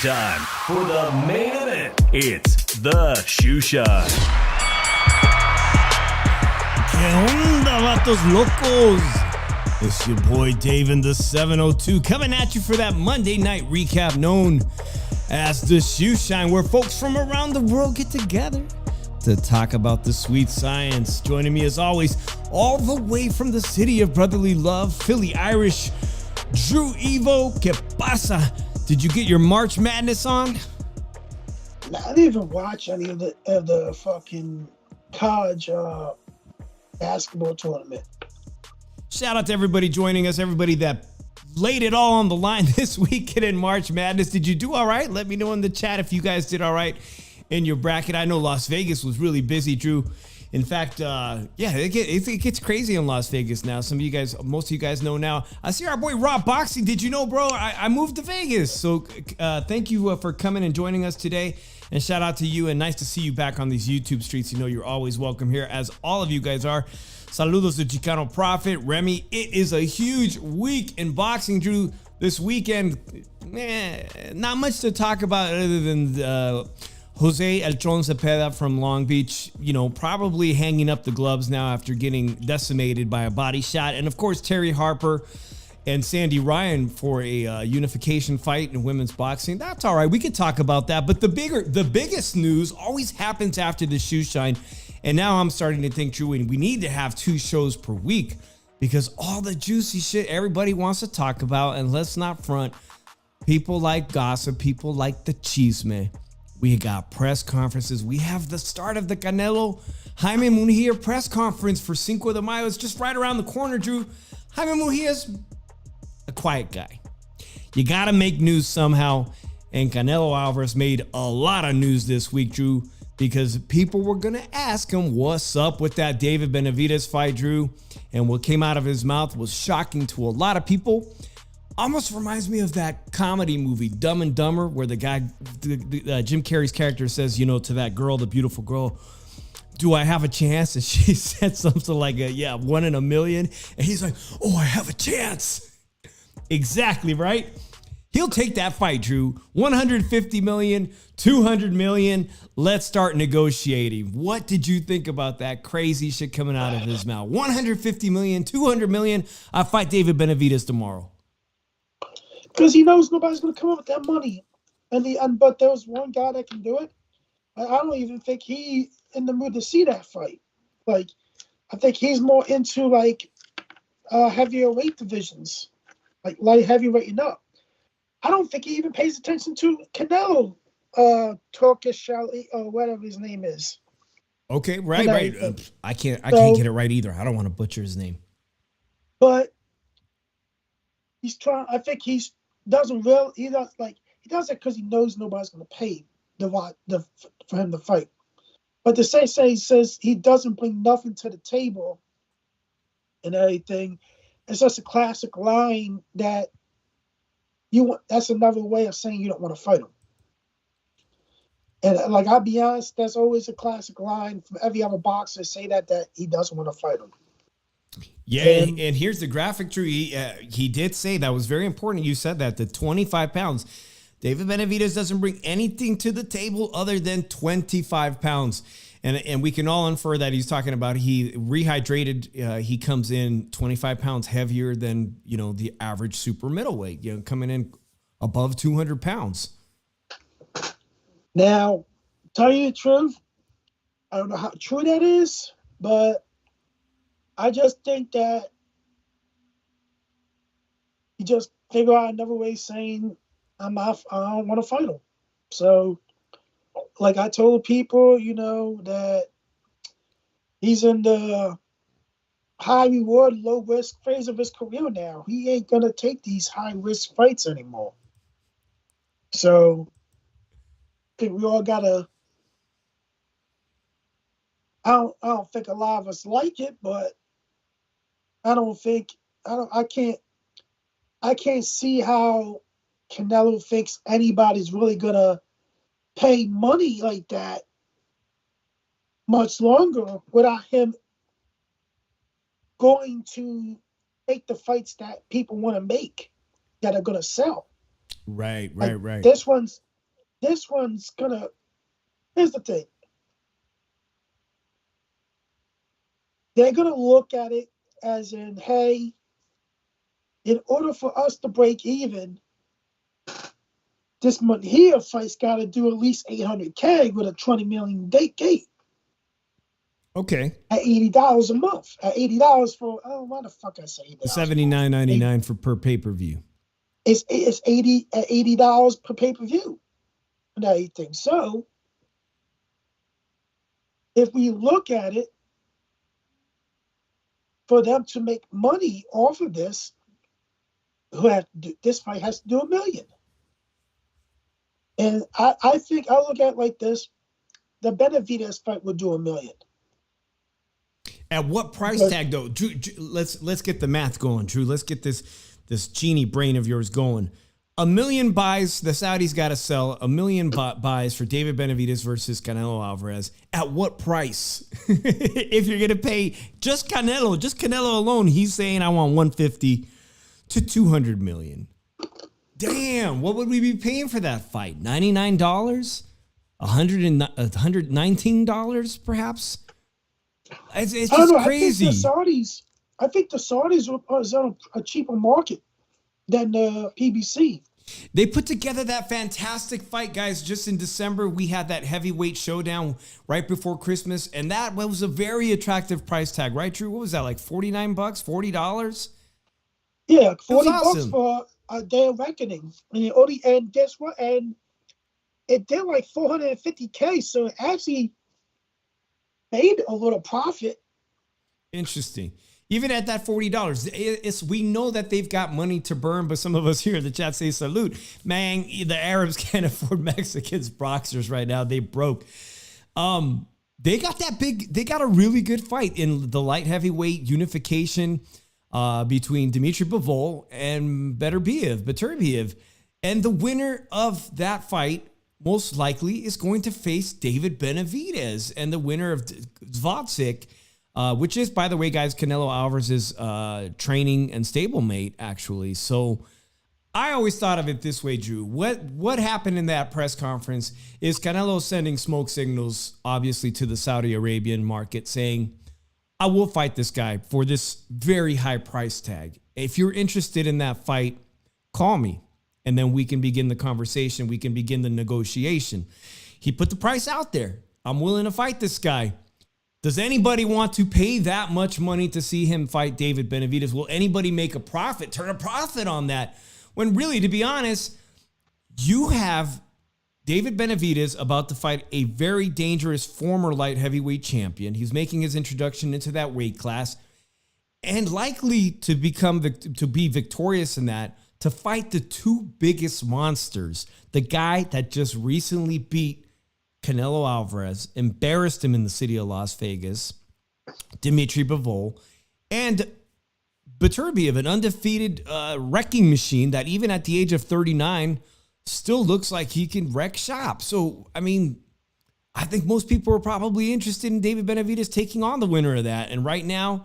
time for the main event. It's the Shoe Shine. ¿Qué onda, vatos locos? It's your boy Dave in the 702 coming at you for that Monday night recap known as the Shoe Shine, where folks from around the world get together to talk about the sweet science. Joining me as always, all the way from the city of brotherly love, Philly Irish, Drew Evo. ¿Qué pasa? Did you get your March Madness on? I didn't even watch any of the fucking college basketball tournament. Shout out to everybody joining us, everybody that laid it all on the line this weekend in March Madness. Did you do all right? Let me know in the chat if you guys did all right in your bracket. I know Las Vegas was really busy, Drew. In fact, it gets crazy in Las Vegas now. Most of you guys know now. I see our boy Rob Boxing. Did you know, bro? I moved to Vegas. So thank you for coming and joining us today. And shout out to you, and nice to see you back on these YouTube streets. You know you're always welcome here, as all of you guys are. Saludos to Chicano Prophet, Remy. It is a huge week in boxing, Drew. This weekend, not much to talk about other than Jose El Tron Cepeda from Long Beach, probably hanging up the gloves now after getting decimated by a body shot. And of course, Terry Harper and Sandy Ryan for a unification fight in women's boxing. That's all right. We could talk about that. But the biggest news always happens after the Shoe Shine. And now I'm starting to think, Drew, we need to have 2 shows per week because all the juicy shit everybody wants to talk about, and let's not front, people like gossip, people like the chisme. We got press conferences. We have the start of the Canelo Jaime Munguia press conference for Cinco de Mayo. It's just right around the corner, Drew. Jaime Munguia's a quiet guy. You got to make news somehow. And Canelo Alvarez made a lot of news this week, Drew, because people were going to ask him what's up with that David Benavidez fight, Drew. And what came out of his mouth was shocking to a lot of people. Almost reminds me of that comedy movie, Dumb and Dumber, where the guy, Jim Carrey's character says, to that girl, the beautiful girl, do I have a chance? And she said something like, 1 in a million. And he's like, oh, I have a chance. Exactly, right? He'll take that fight, Drew. 150 million, 200 million. Let's start negotiating. What did you think about that crazy shit coming out of his mouth? 150 million, 200 million. I fight David Benavidez tomorrow. Because he knows nobody's going to come up with that money. But there was one guy that can do it. I don't even think he in the mood to see that fight. Like, I think he's more into, heavier weight divisions. Like light heavyweighting up. I don't think he even pays attention to Canelo, Turkish or whatever his name is. Okay, right. I can't get it right either. I don't want to butcher his name. But he's trying. I think he does it because he knows nobody's going to pay for him to fight. But to say he says he doesn't bring nothing to the table and everything. It's just a classic line that that's another way of saying you don't want to fight him. And I'll be honest, that's always a classic line from every other boxer say that he doesn't want to fight him. Yeah, and here's the graphic, Drew. He did say that was very important. You said that the 25 pounds. David Benavidez doesn't bring anything to the table other than 25 pounds. And we can all infer that he's talking about he rehydrated. He comes in 25 pounds heavier than, the average super middleweight, coming in above 200 pounds. Now, tell you the truth, I don't know how true that is, but I just think that he just figured out another way of saying I don't want to fight him. So, like I told people, that he's in the high reward, low risk phase of his career now. He ain't gonna take these high risk fights anymore. So I think we all gotta. I don't think a lot of us like it, but I can't see how Canelo thinks anybody's really gonna pay money like that much longer without him going to make the fights that people want to make that are going to sell. Right. This one's this one's gonna. Here's the thing. They're gonna look at it as in, hey, in order for us to break even, this money here fight's got to do at least $800K with a $20 million gate. Okay. At $80 a month. At $80 for why the fuck I say that? $79.99 for per pay-per-view. It's $80 per pay-per-view and everything. So if we look at it, for them to make money off of this, this fight has to do $1 million. And I think I look at it like this: the Benavidez fight would do $1 million. At what price tag though? Drew, let's get the math going, Drew. Let's get this genie brain of yours going. 1 million buys, the Saudis got to sell 1 million buys for David Benavidez versus Canelo Alvarez. At what price? If you're going to pay just Canelo alone, he's saying I want 150 to 200 million. Damn, what would we be paying for that fight? $99? $119 perhaps? It's just crazy. I think the Saudis are on a cheaper market than the PBC. They put together that fantastic fight, guys. Just in December, we had that heavyweight showdown right before Christmas, and that was a very attractive price tag, right, Drew? What was that, like $49, $40? Yeah, $40 for a day of reckoning. And guess what? And it did like $450K, so it actually made a little profit. Interesting. Even at that $40, we know that they've got money to burn, but some of us here in the chat say salute. Man, the Arabs can't afford Mexicans boxers right now. They broke. They got a really good fight in the light heavyweight unification between Dmitry Bivol and Beterbiev. And the winner of that fight most likely is going to face David Benavidez, and the winner of Zvatzik, which is, by the way, guys, Canelo Alvarez's training and stablemate, actually. So I always thought of it this way, Drew. What happened in that press conference is Canelo sending smoke signals, obviously, to the Saudi Arabian market, saying, I will fight this guy for this very high price tag. If you're interested in that fight, call me, and then we can begin the conversation. We can begin the negotiation. He put the price out there. I'm willing to fight this guy. Does anybody want to pay that much money to see him fight David Benavidez? Will anybody make a profit, turn a profit on that? When really, to be honest, you have David Benavidez about to fight a very dangerous former light heavyweight champion. He's making his introduction into that weight class and likely to be victorious in that, to fight the two biggest monsters, the guy that just recently beat Canelo Alvarez, embarrassed him in the city of Las Vegas, Dmitry Bivol, and Beterbiev, an undefeated wrecking machine that even at the age of 39 still looks like he can wreck shop. So, I mean, I think most people are probably interested in David Benavidez taking on the winner of that. And right now,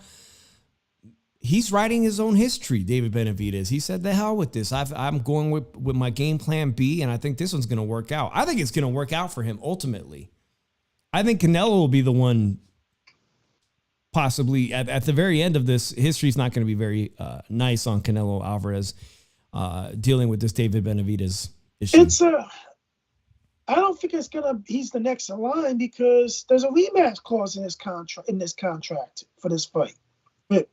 he's writing his own history, David Benavidez. He said, the hell with this. I'm going with my game plan B, and I think this one's going to work out. I think it's going to work out for him ultimately. I think Canelo will be the one possibly at the very end of this. History's not going to be very nice on Canelo Alvarez dealing with this David Benavidez issue. I don't think he's the next in line because there's a rematch clause in this contract for this fight. But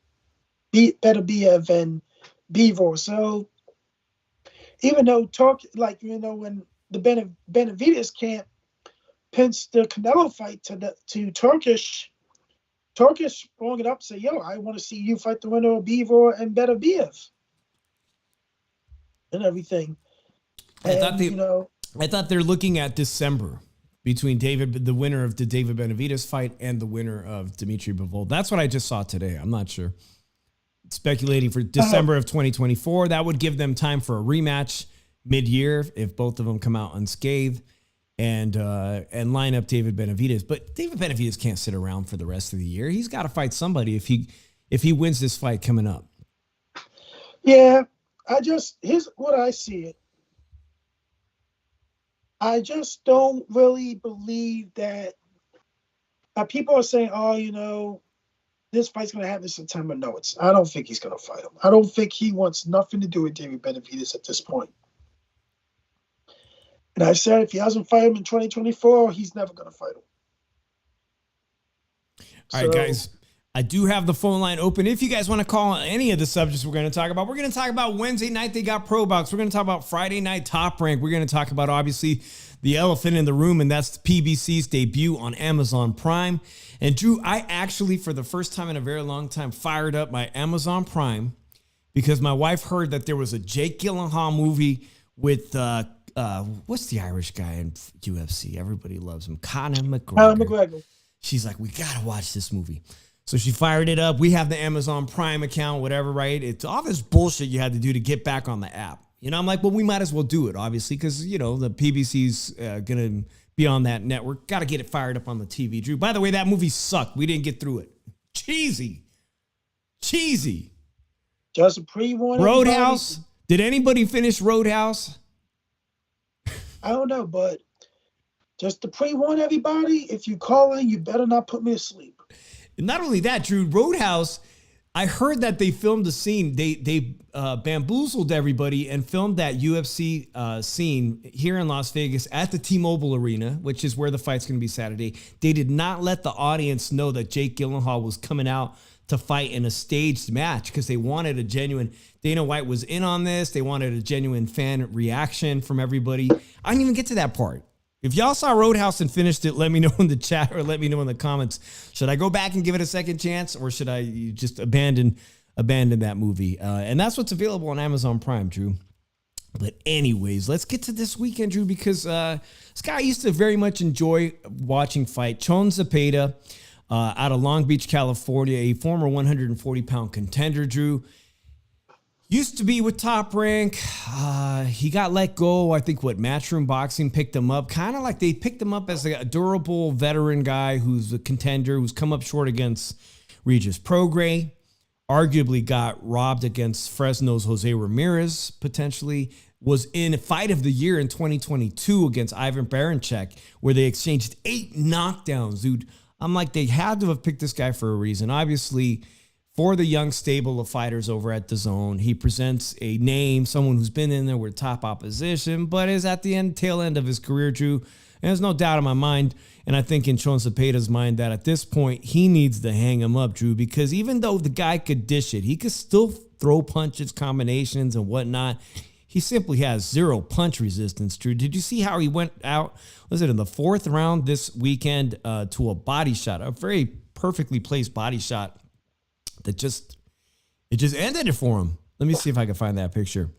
Beterbiev and Bivol. So even though when the Benavidez can't pinch the Canelo fight to Turkish brought it up, say, yo, I want to see you fight the winner of Bivol and Beterbiev and everything. I thought they're looking at December between the winner of the David Benavidez fight and the winner of Dmitry Bivol. That's what I just saw today. I'm not sure. Speculating for December of 2024. That would give them time for a rematch mid-year if both of them come out unscathed and line up David Benavidez. But David Benavidez can't sit around for the rest of the year. He's got to fight somebody if he wins this fight coming up. Yeah, here's what I see it. I just don't really believe that. People are saying, "Oh, this fight's gonna happen in September." No, I don't think he's gonna fight him. I don't think he wants nothing to do with David Benavidez at this point. And I said, if he doesn't fight him in 2024, he's never gonna fight him. All right, guys. I do have the phone line open. If you guys want to call on any of the subjects we're going to talk about, we're going to talk about Wednesday night. They got Pro Box. We're going to talk about Friday night Top Rank. We're going to talk about, obviously, the elephant in the room, and that's the PBC's debut on Amazon Prime. And Drew, I actually, for the first time in a very long time, fired up my Amazon Prime because my wife heard that there was a Jake Gyllenhaal movie with, what's the Irish guy in UFC? Everybody loves him. Conor McGregor. She's like, we got to watch this movie. So she fired it up. We have the Amazon Prime account, whatever, right? It's all this bullshit you had to do to get back on the app. I'm like, well, we might as well do it, obviously, because, the PBC's going to be on that network. Got to get it fired up on the TV, Drew. By the way, that movie sucked. We didn't get through it. Cheesy. Just a pre-warning. Roadhouse. Did anybody finish Roadhouse? I don't know, but just to pre-warn everybody, if you call in, you better not put me to sleep. Not only that, Drew, Roadhouse, I heard that they filmed the scene. They bamboozled everybody and filmed that UFC scene here in Las Vegas at the T-Mobile Arena, which is where the fight's going to be Saturday. They did not let the audience know that Jake Gyllenhaal was coming out to fight in a staged match because they wanted a genuine. Dana White was in on this. They wanted a genuine fan reaction from everybody. I didn't even get to that part. If y'all saw Roadhouse and finished it, let me know in the chat or let me know in the comments. Should I go back and give it a second chance, or should I just abandon that movie? And that's what's available on Amazon Prime, Drew. But anyways, let's get to this weekend, Drew, because this guy used to very much enjoy watching fight. Chon Zepeda out of Long Beach, California, a former 140-pound contender, Drew. Used to be with Top Rank. He got let go. I think Matchroom Boxing picked him up. Kind of like they picked him up as a durable veteran guy who's a contender, who's come up short against Regis Prograis. Arguably got robbed against Fresno's Jose Ramirez, potentially. Was in a fight of the year in 2022 against Ivan Barancek, where they exchanged 8 knockdowns, dude. I'm like, they had to have picked this guy for a reason. Obviously, for the young stable of fighters over at DAZN, he presents a name, someone who's been in there with top opposition, but is at the tail end of his career, Drew. And there's no doubt in my mind, and I think in Chon Zepeda's mind, that at this point, he needs to hang him up, Drew, because even though the guy could dish it, he could still throw punches, combinations, and whatnot. He simply has zero punch resistance, Drew. Did you see how he went out, was it in the 4th round this weekend, to a body shot, a very perfectly placed body shot that just ended it for him. Let me see if I can find that picture.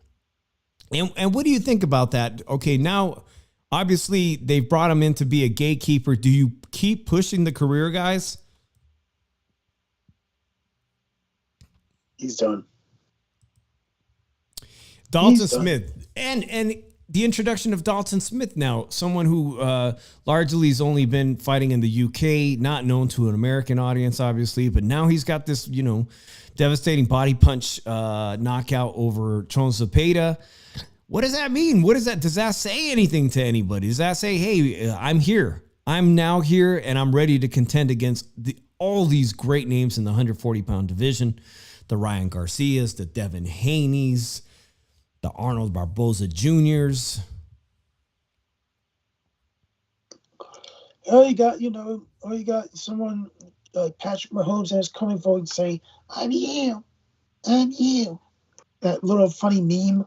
And what do you think about that? Okay, now, obviously, they've brought him in to be a gatekeeper. Do you keep pushing the career guys? He's done. Dalton Smith. And the introduction of Dalton Smith now, someone who largely has only been fighting in the UK, not known to an American audience, obviously, but now he's got this, devastating body punch knockout over Chon Zepeda. What does that mean? Does that say anything to anybody? Does that say, hey, I'm here. I'm now here, and I'm ready to contend against all these great names in the 140-pound division, the Ryan Garcias, the Devin Haney's, the Arnold Barboza Juniors. Oh, you got someone like Patrick Mahomes that's coming forward and saying, I'm you. That little funny meme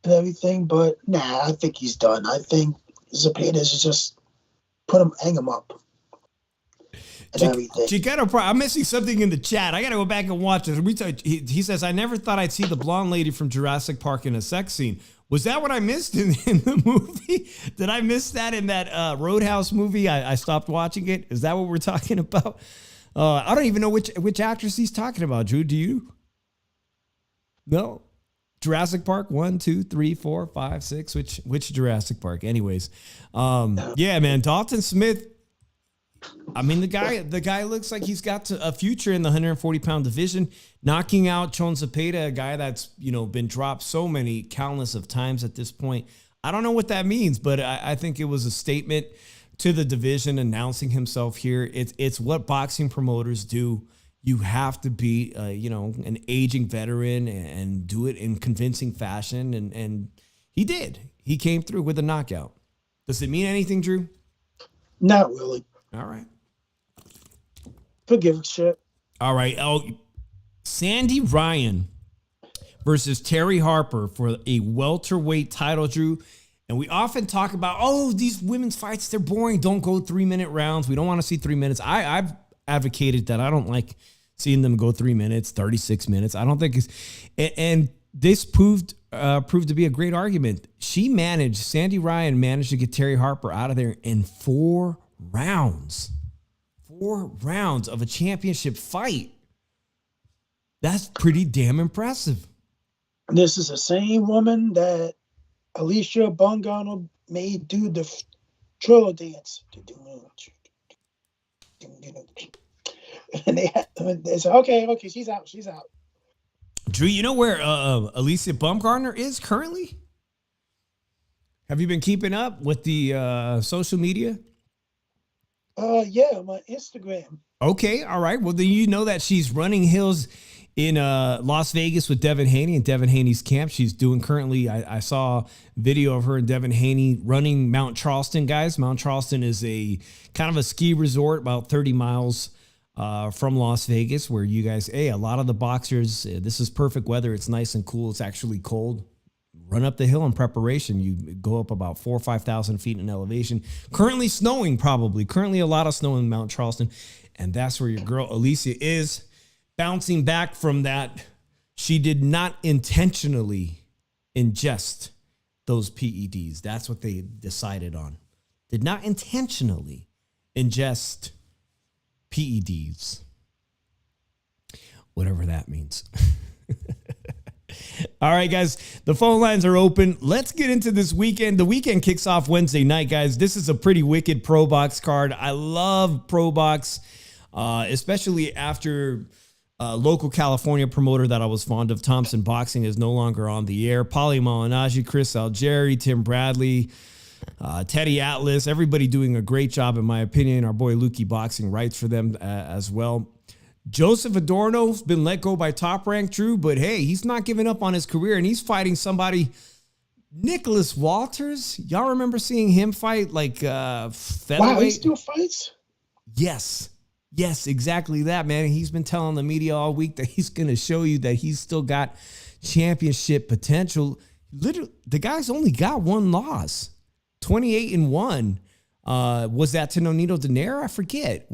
and everything. But nah, I think he's done. I think Zepeda is just hang him up. I'm missing something in the chat. I got to go back and watch this. He says, I never thought I'd see the blonde lady from Jurassic Park in a sex scene. Was that what I missed in the movie? Did I miss that in that Roadhouse movie? I stopped watching it. Is that what we're talking about? I don't even know which actress he's talking about, Drew. Do you? No? Jurassic Park 1, 2, 3, 4, 5, 6. Which Jurassic Park? Anyways. Yeah, man. Dalton Smith. I mean, the guy looks like he's got a future in the 140-pound division, knocking out Chon Zepeda, a guy that's, been dropped so many countless of times at this point. I don't know what that means, but I think it was a statement to the division announcing himself here. It's what boxing promoters do. You have to be, an aging veteran and do it in convincing fashion. And he did. He came through with a knockout. Does it mean anything, Drew? Not really. All right. Forgive shit. All right. Oh, Sandy Ryan versus Terry Harper for a welterweight title, Drew. And we often talk about, these women's fights, they're boring. Don't go 3-minute rounds. We don't want to see 3 minutes. I've advocated that. I don't like seeing them go 3 minutes, 36 minutes. I don't think it's, and this proved to be a great argument. Sandy Ryan managed to get Terry Harper out of there in 4 rounds. 4 rounds of a championship fight. That's pretty damn impressive. This is the same woman that Alicia Bongano made do the Triller dance. And they said, okay, she's out. Drew, you know where Alicia Baumgartner is currently? Have you been keeping up with the social media? Yeah, my Instagram. Okay, all right. Well, then you know that she's running hills in Las Vegas with Devin Haney and Devin Haney's camp. She's doing currently, I saw a video of her and Devin Haney running Mount Charleston, guys. Mount Charleston is a kind of a ski resort about 30 miles from Las Vegas, where you guys, a lot of the boxers, this is perfect weather. It's nice and cool. It's actually cold. Run up the hill in preparation. You go up about 4,000 or 5,000 feet in elevation. Currently snowing, probably. Currently a lot of snow in Mount Charleston. And that's where your girl Alicia is bouncing back from that. She did not intentionally ingest those PEDs. That's what they decided on. Did not intentionally ingest PEDs. Whatever that means. All right, guys, the phone lines are open. Let's get into this weekend. The weekend kicks off Wednesday night, guys. This is a pretty wicked Pro Box card. I love Pro Box, especially after local California promoter that I was fond of, Thompson Boxing, is no longer on the air. Paulie Malignaggi, Chris Algieri, Tim Bradley, Teddy Atlas, everybody doing a great job, in my opinion. Our boy Lukey Boxing writes for them as well. Joseph Adorno's been let go by Top Rank, Drew, but hey, he's not giving up on his career, and he's fighting somebody, Nicholas Walters. Y'all remember seeing him fight like featherweight? Wow, he still fights? Yes, exactly that, man. He's been telling the media all week that he's going to show you that he's still got championship potential. Literally, the guy's only got 1 loss, 28-1. Was that to Nonito Donaire? I forget.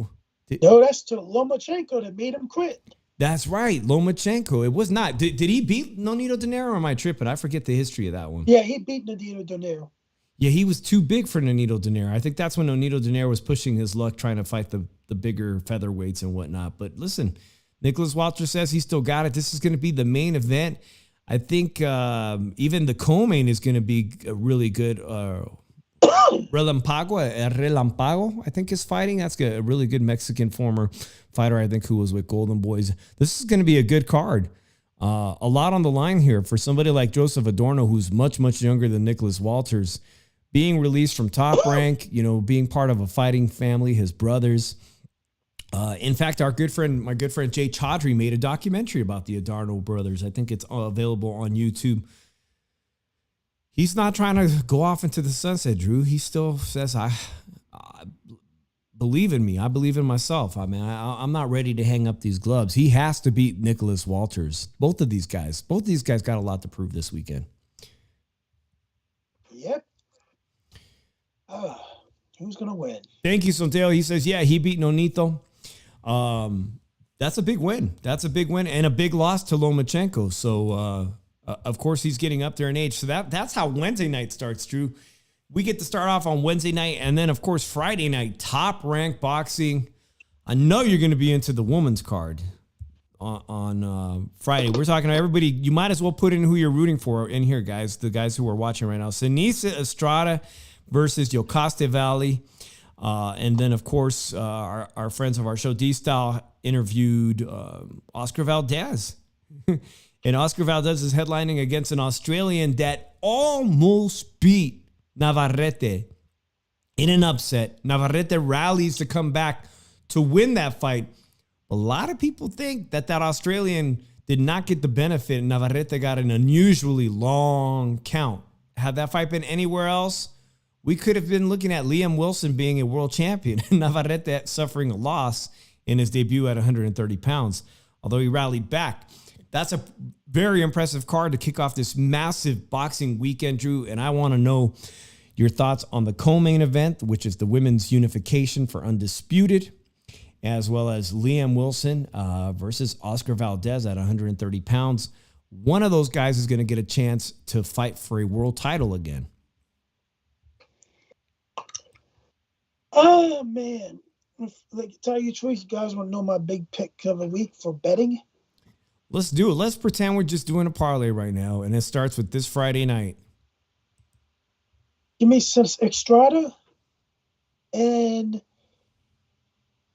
No, that's to Lomachenko that made him quit. That's right, Lomachenko. It was not. Did he beat Nonito Donaire, or am I tripping? I forget the history of that one. Yeah, he beat Nonito Donaire. Yeah, he was too big for Nonito Donaire. I think that's when Nonito Donaire was pushing his luck, trying to fight the bigger featherweights and whatnot. But listen, Nicholas Walters says he still got it. This is going to be the main event. I think even the co-main is going to be a really good. Relampago, I think, is fighting. That's a really good Mexican former fighter, I think, who was with Golden Boys. This is going to be a good card. A lot on the line here for somebody like Joseph Adorno, who's much, much younger than Nicholas Walters, being released from Top Rank, being part of a fighting family, his brothers. In fact, my good friend Jay Chaudhry made a documentary about the Adorno brothers. I think it's available on YouTube. He's not trying to go off into the sunset, Drew. He still says, I believe in me. I believe in myself. I mean, I'm not ready to hang up these gloves. He has to beat Nicholas Walters. Both of these guys got a lot to prove this weekend. Yep. Who's going to win? Thank you, Sonteo. He says, yeah, he beat Nonito. That's a big win. That's a big win and a big loss to Lomachenko. So, of course, he's getting up there in age. So that's how Wednesday night starts, Drew. We get to start off on Wednesday night. And then, of course, Friday night, Top Rank Boxing. I know you're going to be into the women's card on Friday. We're talking to everybody. You might as well put in who you're rooting for in here, guys. The guys who are watching right now. Sinisa Estrada versus Yocoste Valley. And then, of course, our friends of our show, D-Style, interviewed Oscar Valdez. And Oscar Valdez is headlining against an Australian that almost beat Navarrete in an upset. Navarrete rallies to come back to win that fight. A lot of people think that Australian did not get the benefit, and Navarrete got an unusually long count. Had that fight been anywhere else, we could have been looking at Liam Wilson being a world champion and Navarrete suffering a loss in his debut at 130 pounds, although he rallied back. That's a very impressive card to kick off this massive boxing weekend, Drew, and I want to know your thoughts on the co-main event, which is the women's unification for Undisputed, as well as Liam Wilson versus Oscar Valdez at 130 pounds. One of those guys is going to get a chance to fight for a world title again. Oh, man. Like, tell you the truth, you guys want to know my big pick of the week for betting? Let's do it. Let's pretend we're just doing a parlay right now, and it starts with this Friday night. Give me some Estrada and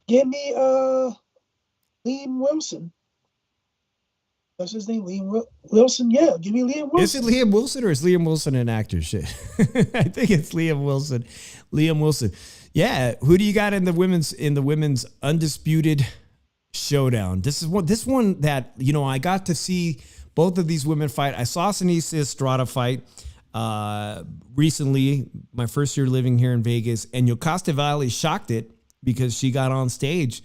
give me Liam Wilson. That's his name, Liam Wilson. Yeah, give me Liam Wilson. Is it Liam Wilson or is Liam Wilson an actor? Shit, I think it's Liam Wilson. Liam Wilson. Yeah, who do you got in the women's undisputed showdown? This one that I got to see both of these women fight. I saw Sinisa Estrada fight recently, my first year living here in Vegas, and Yokasta Valley shocked it because she got on stage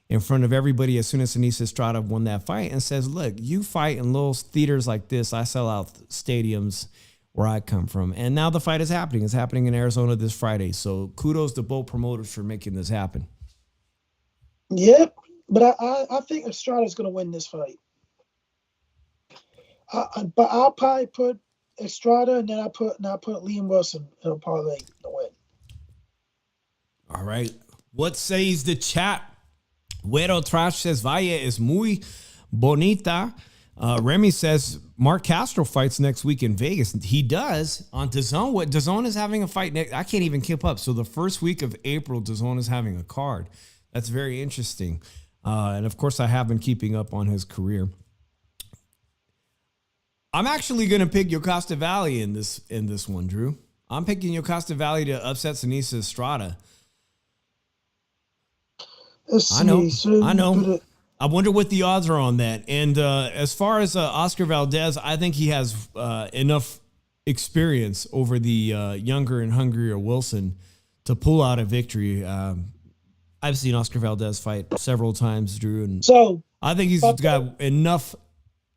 in front of everybody as soon as Sinisa Estrada won that fight and says, look, you fight in little theaters like this. I sell out stadiums where I come from. And now the fight is happening. It's happening in Arizona this Friday. So kudos to both promoters for making this happen. Yep. But I think Estrada's going to win this fight. But I'll probably put Estrada and then I put Liam Wilson in a parlay to win. All right. What says the chat? Güero Trash says Valle es muy bonita. Remy says Mark Castro fights next week in Vegas. He does on DAZN. What DAZN is having a fight next? I can't even keep up. So the first week of April, DAZN is having a card. That's very interesting. And of course, I have been keeping up on his career. I'm actually going to pick Yokasta Valley in this one, Drew. I'm picking Yokasta Valley to upset Sinisa Estrada. I know. I wonder what the odds are on that. And as far as Oscar Valdez, I think he has enough experience over the younger and hungrier Wilson to pull out a victory. I've seen Oscar Valdez fight several times, Drew, and so I think he's got enough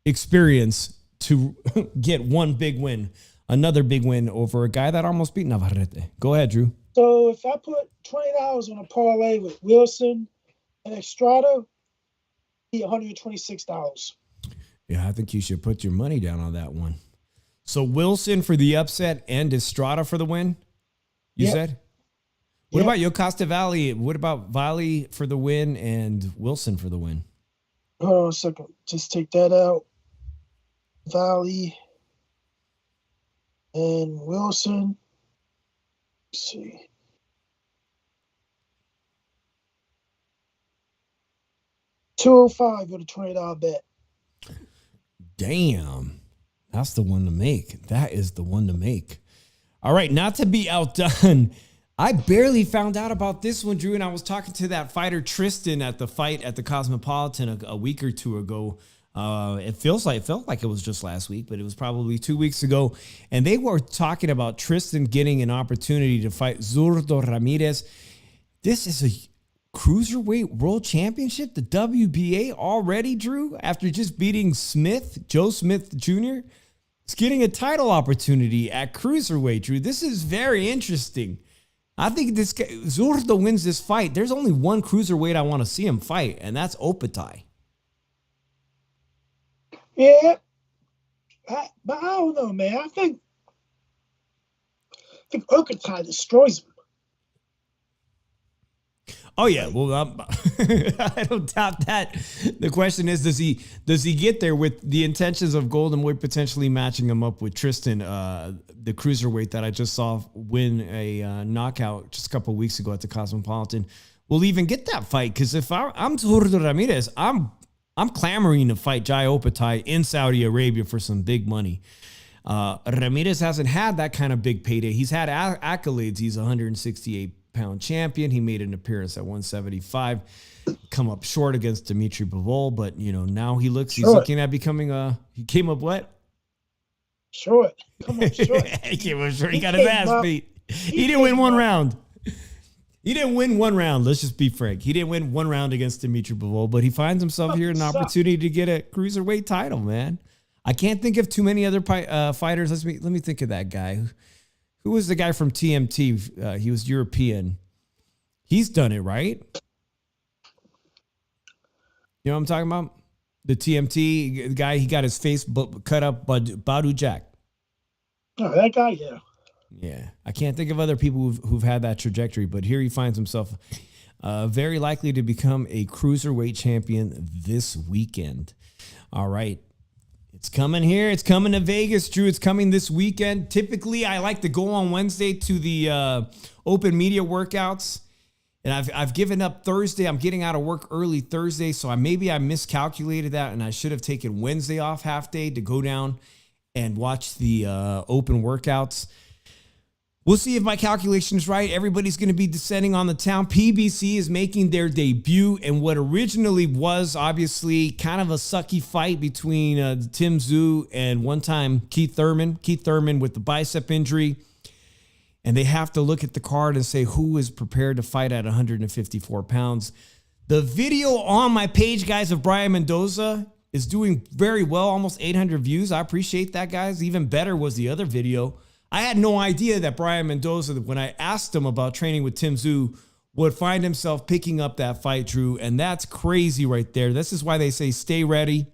experience to get one big win, another big win over a guy that almost beat Navarrete. Go ahead, Drew. So if I put $20 on a parlay with Wilson and Estrada, be $126. Yeah, I think you should put your money down on that one. So Wilson for the upset and Estrada for the win, you said? What about Yokasta Valley? What about Valley for the win and Wilson for the win? Hold on a second. Just take that out. Valley and Wilson. Let's see. $205 with a $20 bet. Damn. That's the one to make. That is the one to make. All right, not to be outdone. I barely found out about this one, Drew, and I was talking to that fighter Tristan at the fight at the Cosmopolitan a week or two ago. It felt like it was just last week, but it was probably 2 weeks ago. And they were talking about Tristan getting an opportunity to fight Zurdo Ramirez. This is a Cruiserweight World Championship, the WBA already, Drew, after just beating Joe Smith Jr. It's getting a title opportunity at Cruiserweight, Drew. This is very interesting. I think this guy, Zurdo wins this fight. There's only one Cruiserweight I want to see him fight, and that's Opatai. Yeah, but I don't know, man. I think Okatai destroys him. Oh yeah, well I don't doubt that. The question is, does he get there with the intentions of Golden Boy potentially matching him up with Tristan, the cruiserweight that I just saw win a knockout just a couple of weeks ago at the Cosmopolitan? Will even get that fight? Because if I'm Zurdo Ramirez, I'm clamoring to fight Jai Opatai in Saudi Arabia for some big money. Ramirez hasn't had that kind of big payday. He's had accolades. He's a 168-pound champion. He made an appearance at 175, come up short against Dimitri Bivol, but now he's looking at becoming he came up what? Short. Come on, short. He came up short. He got his ass beat. He didn't win one round. He didn't win one round. Let's just be frank. He didn't win one round against Dimitri Bivol, but he finds himself here an opportunity to get a cruiserweight title, man. I can't think of too many other fighters. Let me think of that guy. Who was the guy from TMT? He was European. He's done it, right? You know what I'm talking about? The TMT guy, he got his face cut up by Badu Jack. Oh, that guy, yeah. Yeah, I can't think of other people who've had that trajectory, but here he finds himself very likely to become a cruiserweight champion this weekend. All right. It's coming here. It's coming to Vegas, Drew. It's coming this weekend. Typically, I like to go on Wednesday to the open media workouts, and I've given up Thursday. I'm getting out of work early Thursday, so maybe I miscalculated that, and I should have taken Wednesday off half day to go down and watch the open workouts. We'll see if my calculation is right. Everybody's going to be descending on the town. PBC is making their debut in what originally was obviously kind of a sucky fight between Tim Tszyu and one-time Keith Thurman. Keith Thurman with the bicep injury. And they have to look at the card and say who is prepared to fight at 154 pounds. The video on my page, guys, of Brian Mendoza is doing very well, almost 800 views. I appreciate that, guys. Even better was the other video. I had no idea that Brian Mendoza, when I asked him about training with Tim Tszyu, would find himself picking up that fight, Drew. And that's crazy right there. This is why they say stay ready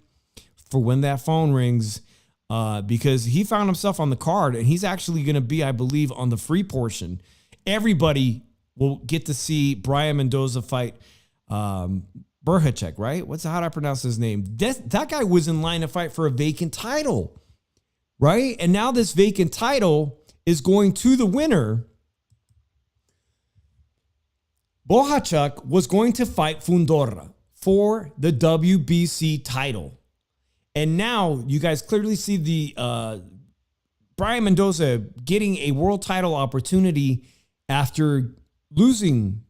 for when that phone rings, because he found himself on the card, and he's actually going to be, I believe, on the free portion. Everybody will get to see Brian Mendoza fight Berhacek, right? How do I pronounce his name? That guy was in line to fight for a vacant title. Right? And now this vacant title is going to the winner. Bohachuk was going to fight Fundora for the WBC title. And now you guys clearly see the Brian Mendoza getting a world title opportunity after losing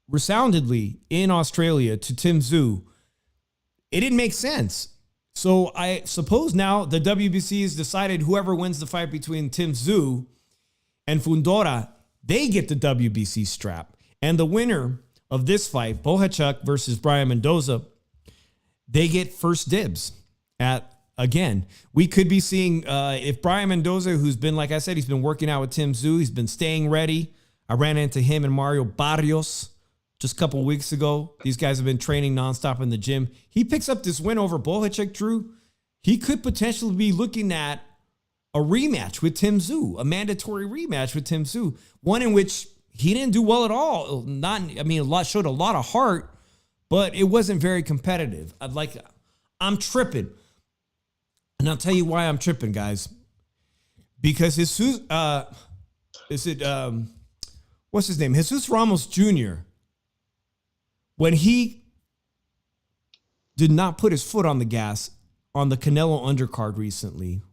resoundingly in Australia to Tim Tszyu. It didn't make sense. So I suppose now the WBC has decided whoever wins the fight between Tim Tszyu and Fundora, they get the WBC strap. And the winner of this fight, Bohachuk versus Brian Mendoza, they get first dibs at, again, we could be seeing if Brian Mendoza, who's been, like I said, he's been working out with Tim Tszyu, he's been staying ready. I ran into him and Mario Barrios just a couple of weeks ago. These guys have been training nonstop in the gym. He picks up this win over Bohachuk, Drew. He could potentially be looking at a rematch with Tim Tszyu, a mandatory rematch with Tim Tszyu, one in which he didn't do well at all. Showed a lot of heart, but it wasn't very competitive. I'm tripping. And I'll tell you why I'm tripping, guys. Because Jesus, what's his name? Jesus Ramos Jr., when he did not put his foot on the gas on the Canelo undercard recently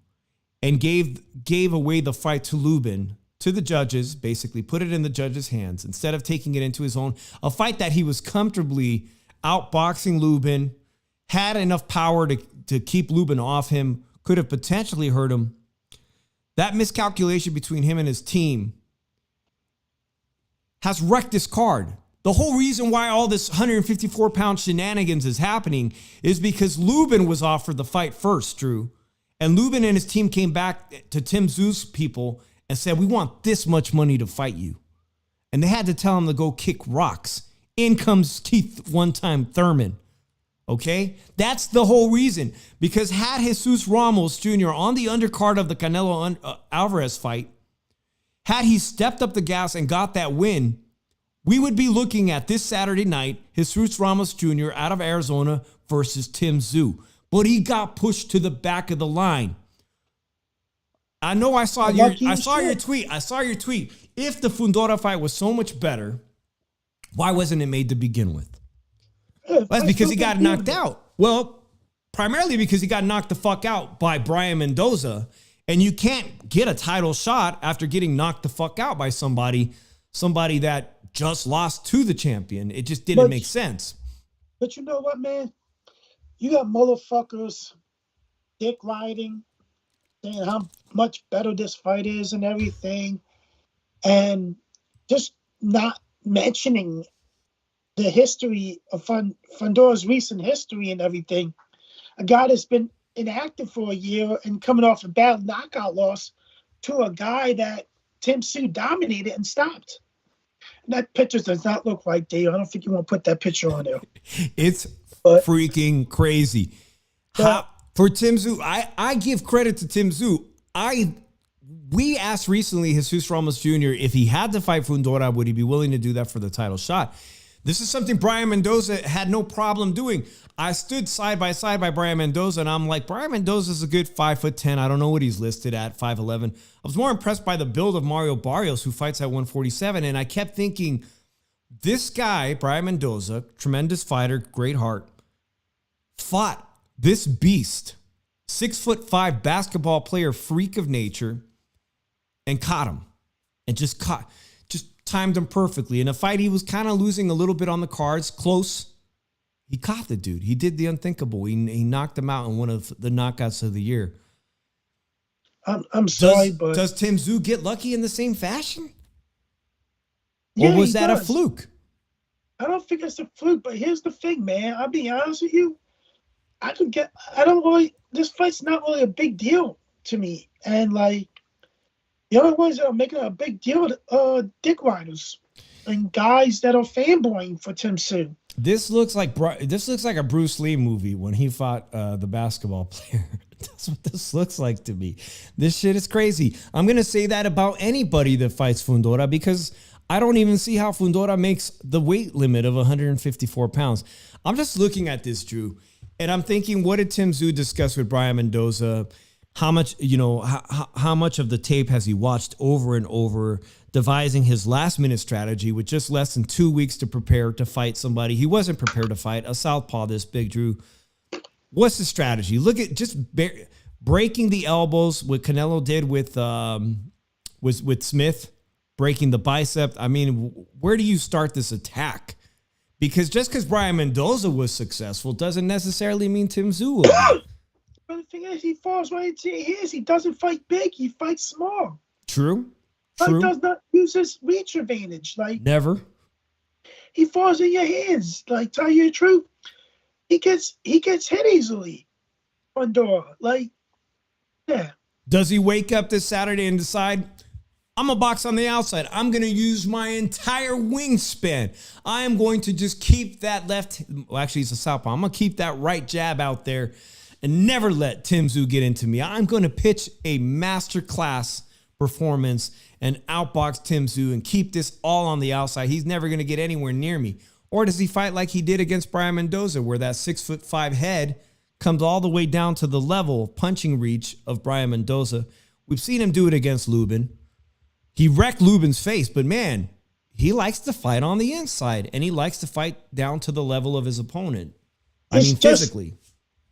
and gave away the fight to Lubin, to the judges, basically put it in the judges' hands instead of taking it into his own, a fight that he was comfortably outboxing Lubin, had enough power to keep Lubin off him, could have potentially hurt him. That miscalculation between him and his team has wrecked this card. The whole reason why all this 154-pound shenanigans is happening is because Lubin was offered the fight first, Drew. And Lubin and his team came back to Tim Tszyu's people and said, we want this much money to fight you. And they had to tell him to go kick rocks. In comes Keith one-time Thurman. Okay? That's the whole reason. Because had Jesus Ramos Jr. on the undercard of the Canelo Alvarez fight, had he stepped up the gas and got that win, we would be looking at this Saturday night, Jesus Ramos Jr. out of Arizona versus Tim Tszyu. But he got pushed to the back of the line. I know I saw your tweet. I saw your tweet. If the Fundora fight was so much better, why wasn't it made to begin with? That's because he got knocked out. Well, primarily because he got knocked the fuck out by Brian Mendoza. And you can't get a title shot after getting knocked the fuck out by somebody that just lost to the champion. It just didn't make sense. But you know what, man? You got motherfuckers dick riding, saying how much better this fight is and everything, and just not mentioning the history of Fundora's recent history and everything. A guy that's been inactive for a year and coming off a bad knockout loss to a guy that Tim Tszyu dominated and stopped. And that picture does not look right, Dave. I don't think you want to put that picture on there. It's freaking crazy. For Tim Tszyu, I give credit to Tim Tszyu. We asked recently Jesus Ramos Jr. if he had to fight Fundora, would he be willing to do that for the title shot? This is something Brian Mendoza had no problem doing. I stood side by side by Brian Mendoza, and I'm like, Brian Mendoza is a good 5'10". I don't know what he's listed at, 5'11". I was more impressed by the build of Mario Barrios, who fights at 147, and I kept thinking, this guy, Brian Mendoza, tremendous fighter, great heart, fought this beast, 6'5" basketball player, freak of nature, and caught him, and just timed him perfectly. In a fight, he was kind of losing a little bit on the cards, close. He caught the dude. He did the unthinkable. He knocked him out in one of the knockouts of the year. I'm sorry, but does Tim Tszyu get lucky in the same fashion? Yeah, or was that does. A fluke? I don't think it's a fluke, but here's the thing, man. I'll be honest with you. This fight's not really a big deal to me. And like, the only ones that are making a big deal are dick riders and guys that are fanboying for Tim Tszyu. This looks like a Bruce Lee movie when he fought the basketball player. That's what this looks like to me. This shit is crazy. I'm going to say that about anybody that fights Fundora because I don't even see how Fundora makes the weight limit of 154 pounds. I'm just looking at this, Drew, and I'm thinking, what did Tim Tszyu discuss with Brian Mendoza? How much, how much of the tape has he watched over and over, devising his last-minute strategy with just less than 2 weeks to prepare to fight somebody he wasn't prepared to fight, a southpaw this big, Drew. What's the strategy? Look at just breaking the elbows, what Canelo did with Smith, breaking the bicep. I mean, where do you start this attack? Because just because Brian Mendoza was successful doesn't necessarily mean Tim Tszyu will be. But the thing is, he falls right into his. He doesn't fight big. He fights small. True. He does not use his reach advantage. Like, never. He falls in your hands. Like, tell you the truth, he gets hit easily. Fundora. Like, yeah. Does he wake up this Saturday and decide, I'm a box on the outside. I'm going to use my entire wingspan. I am going to just keep that left. Well, actually, it's a southpaw. I'm going to keep that right jab out there and never let Tim Tszyu get into me. I'm going to pitch a masterclass performance and outbox Tim Tszyu and keep this all on the outside. He's never going to get anywhere near me. Or does he fight like he did against Brian Mendoza, where that 6'5" head comes all the way down to the level of punching reach of Brian Mendoza? We've seen him do it against Lubin. He wrecked Lubin's face, but man, he likes to fight on the inside, and he likes to fight down to the level of his opponent. Physically.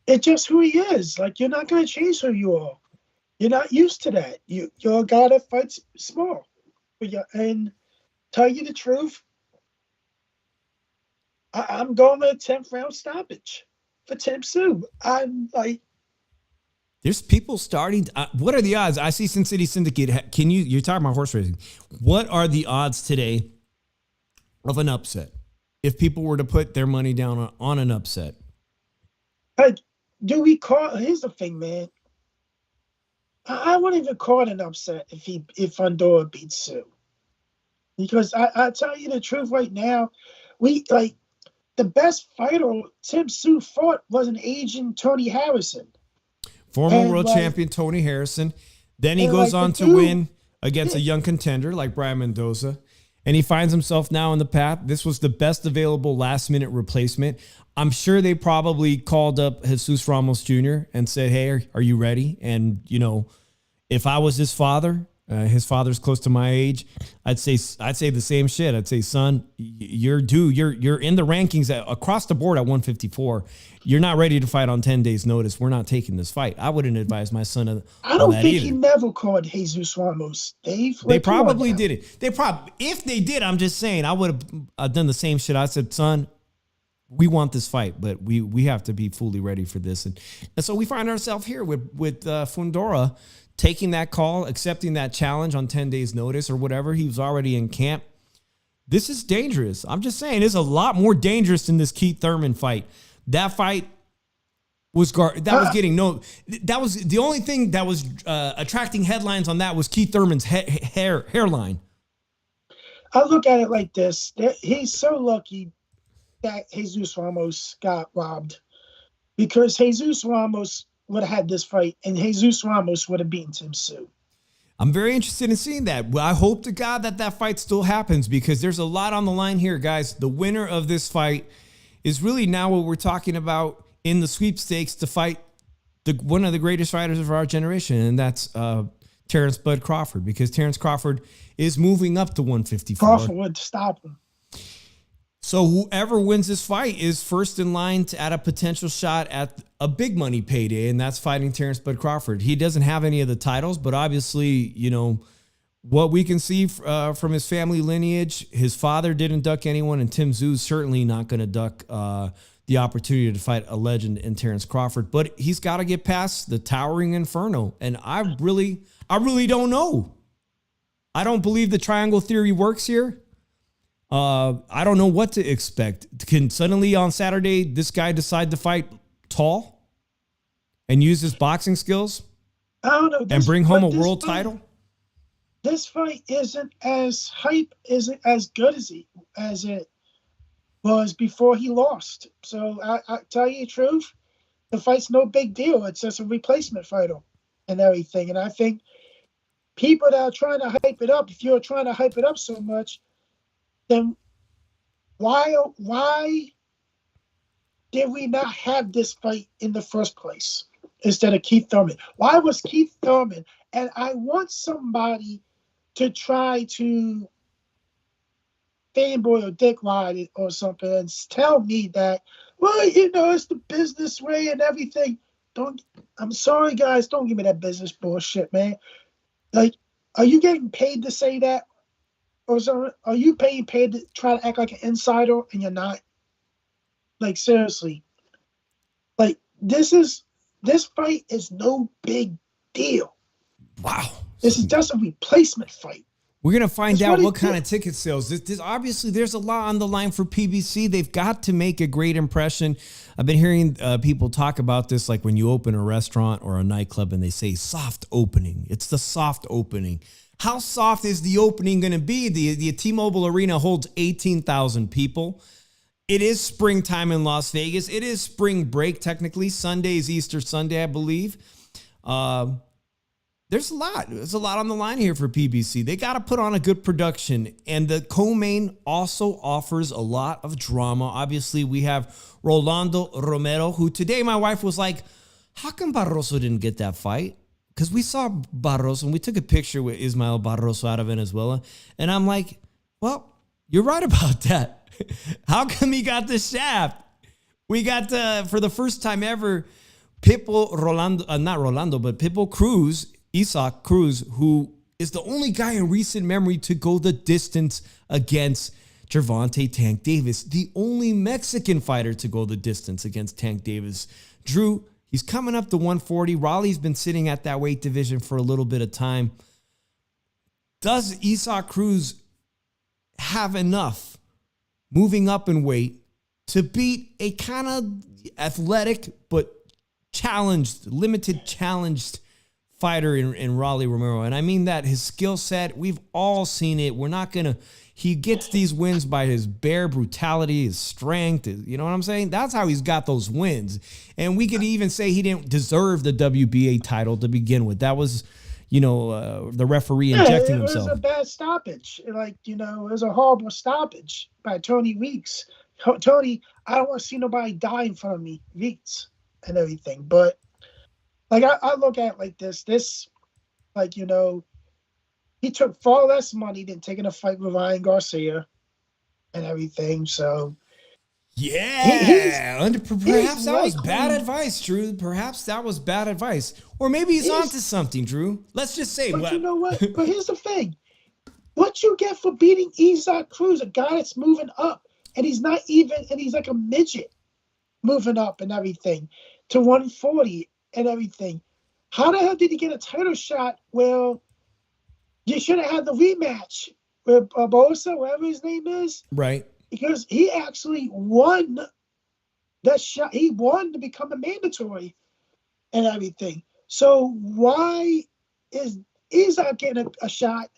It's just who he is. Like, you're not going to change who you are. You're not used to that. You're a guy that fights small. And tell you the truth, I'm going with a 10th round stoppage for Tim Tszyu. I'm like, there's people starting. What are the odds? I see Sin City Syndicate. You're talking about horse racing. What are the odds today of an upset? If people were to put their money down on an upset. Here's the thing, man. I wouldn't even call it an upset if Fundora beats Tszyu. Because I tell you the truth right now, the best fighter Tim Tszyu fought was an aging Tony Harrison. Former world champion Tony Harrison. Then he goes on to win against a young contender like Brian Mendoza. And he finds himself now in the path. This was the best available last-minute replacement. I'm sure they probably called up Jesus Ramos Jr. and said, hey, are you ready? And, if I was his father, His father's close to my age. I'd say the same shit. I'd say, son, you're due. You're in the rankings across the board at 154. You're not ready to fight on 10 days notice. We're not taking this fight. I wouldn't advise my son on I don't that think either. he never called Jesus Ramos, Dave. They probably did it. If they did, I'm just saying, I would have done the same shit. I said, son, we want this fight, but we have to be fully ready for this. And so we find ourselves here with Fundora taking that call, accepting that challenge on 10 days notice or whatever. He was already in camp. This is dangerous. I'm just saying, it's a lot more dangerous than this Keith Thurman fight. That fight was that was the only thing that was attracting headlines on that was Keith Thurman's hairline. I look at it like this. He's so lucky that Jesus Ramos got robbed, because Jesus Ramos would have had this fight and Jesus Ramos would have beaten Tim Tszyu. I'm very interested in seeing that. Well, I hope to God that fight still happens, because there's a lot on the line here, guys. The winner of this fight is really now what we're talking about in the sweepstakes to fight one of the greatest fighters of our generation, and that's Terrence Bud Crawford, because Terrence Crawford is moving up to 154. Crawford would stop him. So whoever wins this fight is first in line at a potential shot at a big money payday, and that's fighting Terrence Bud Crawford. He doesn't have any of the titles, but obviously, you know, what we can see from his family lineage, his father didn't duck anyone, and Tim Tszyu's certainly not going to duck the opportunity to fight a legend in Terrence Crawford. But he's got to get past the towering inferno, and I really don't know. I don't believe the triangle theory works here. I don't know what to expect. Can suddenly on Saturday this guy decide to fight tall and use his boxing skills? I don't know. And bring home a world title? This fight isn't as hype, isn't as good as it was before he lost. So I tell you the truth, the fight's no big deal. It's just a replacement fighter and everything. And I think people that are trying to hype it up, if you're trying to hype it up so much, then why did we not have this fight in the first place instead of Keith Thurman? Why was Keith Thurman? And I want somebody to try to fanboy or dick ride it or something and tell me that, well, you know, it's the business way and everything. I'm sorry, guys, don't give me that business bullshit, man. Like, are you getting paid to say that? Or are you paid to try to act like an insider and you're not? Like, seriously. Like, this fight is no big deal. Wow. This is just a replacement fight. We're going to find out what kind of ticket sales. This obviously, there's a lot on the line for PBC. They've got to make a great impression. I've been hearing people talk about this, like when you open a restaurant or a nightclub and they say soft opening. It's the soft opening. How soft is the opening going to be? The T-Mobile Arena holds 18,000 people. It is springtime in Las Vegas. It is spring break, technically. Sunday is Easter Sunday, I believe. There's a lot. There's a lot on the line here for PBC. They got to put on a good production. And the co-main also offers a lot of drama. Obviously, we have Rolando Romero, who today my wife was like, how come Barroso didn't get that fight? Because we saw Barroso and we took a picture with Ismael Barroso out of Venezuela. And I'm like, well, you're right about that. How come he got the shaft? We got, for the first time ever, Pitbull Cruz, Isaac Cruz, who is the only guy in recent memory to go the distance against Gervonta Tank Davis. The only Mexican fighter to go the distance against Tank Davis. Drew, he's coming up to 140. Raleigh's been sitting at that weight division for a little bit of time. Does Isaac Cruz have enough moving up in weight to beat a kind of athletic but limited challenged fighter in Raleigh Romero? And I mean that his skill set, we've all seen it. He gets these wins by his bare brutality, his strength. You know what I'm saying? That's how he's got those wins. And we could even say he didn't deserve the WBA title to begin with. That was, the referee injecting himself. It was a bad stoppage. It was a horrible stoppage by Tony Weeks. Tony, I don't want to see nobody die in front of me, Weeks and everything. But, I look at it like this. he took far less money than taking a fight with Ryan Garcia and everything. So yeah, perhaps that was likely, bad advice, Drew. Perhaps that was bad advice. Or maybe he's onto something, Drew. Let's just say. But you know what? But here's the thing. What you get for beating Isaac Cruz, a guy that's moving up, and he's like a midget moving up and everything to 140 and everything. How the hell did he get a title shot? Well, you should have had the rematch with Barbosa, whatever his name is. Right. Because he actually won that shot. He won to become a mandatory and everything. So why is Isaac getting a shot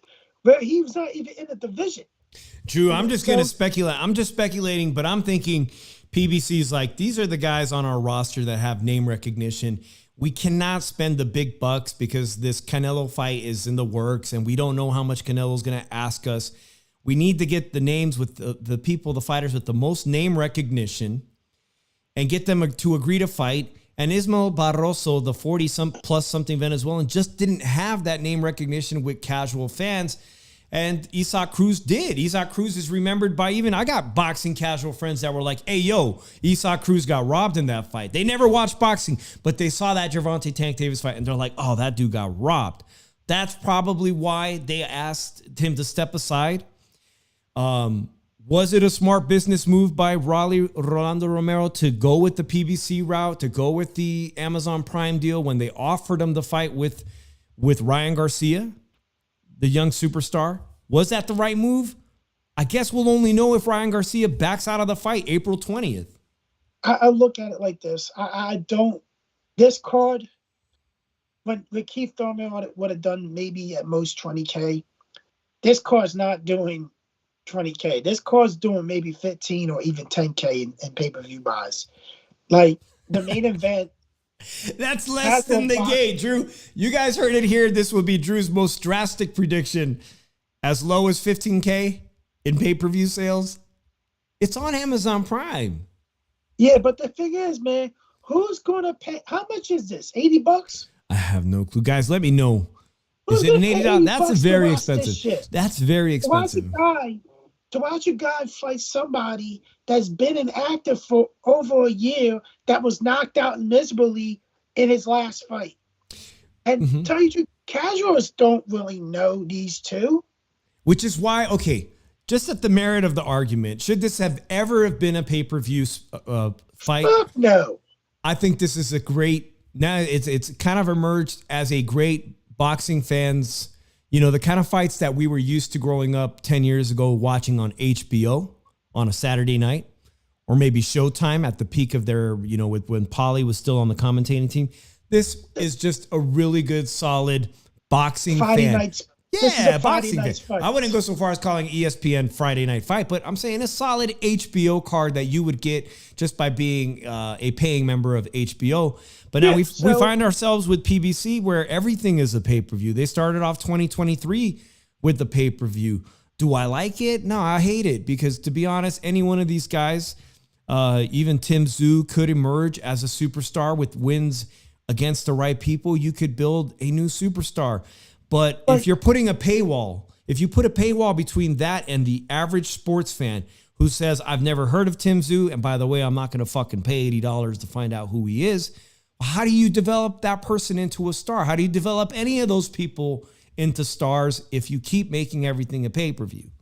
where he was not even in the division? Drew, I'm just going to speculate. I'm just speculating, but I'm thinking PBC's like, these are the guys on our roster that have name recognition. We cannot spend the big bucks because this Canelo fight is in the works and we don't know how much Canelo's going to ask us. We need to get the names with the people, the fighters with the most name recognition and get them to agree to fight. And Ismael Barroso, the 40-plus something Venezuelan, just didn't have that name recognition with casual fans. And Isaac Cruz did. Isaac Cruz is remembered by I got boxing casual friends that were like, hey, yo, Isaac Cruz got robbed in that fight. They never watched boxing, but they saw that Gervonta Tank Davis fight and they're like, oh, that dude got robbed. That's probably why they asked him to step aside. Was it a smart business move by Rolando Romero to go with the PBC route, to go with the Amazon Prime deal when they offered him the fight with Ryan Garcia, the young superstar? Was that the right move? I guess we'll only know if Ryan Garcia backs out of the fight April 20th. I look at it like this. I don't. This card, when Keith Thurman would have done maybe at most 20K, this card's not doing 20K. This card's doing maybe 15 or even 10K in pay-per-view buys. Like the main event. That's less than the gate, Drew. You guys heard it here. This will be Drew's most drastic prediction. As low as 15K in pay-per-view sales. It's on Amazon Prime. Yeah, but the thing is, man, who's going to pay? How much is this? $80? I have no clue. Guys, let me know. Is it an $80? That's very expensive. That's very expensive. To watch a guy fight somebody that's been inactive for over a year that was knocked out miserably in his last fight. And tell you the truth, casuals don't really know these two. Which is why, okay, just at the merit of the argument, should this have ever been a pay-per-view fight? Fuck no. I think this is a great, now it's kind of emerged as a great boxing fans, the kind of fights that we were used to growing up 10 years ago watching on HBO on a Saturday night, or maybe Showtime at the peak of their, when Paulie was still on the commentating team. This is just a really good, solid boxing Friday fan. Nights. Yeah, boxing fan. I wouldn't go so far as calling ESPN Friday Night Fight, but I'm saying a solid HBO card that you would get just by being a paying member of HBO. But now we find ourselves with PBC where everything is a pay-per-view. They started off 2023 with the pay-per-view. Do I like it? No, I hate it because, to be honest, any one of these guys, even Tim Tszyu, could emerge as a superstar with wins against the right people. You could build a new superstar. But if you're putting a paywall, if you put a paywall between that and the average sports fan who says, I've never heard of Tim Tszyu, and by the way, I'm not going to fucking pay $80 to find out who he is, how do you develop that person into a star? How do you develop any of those people into stars if you keep making everything a pay-per-view?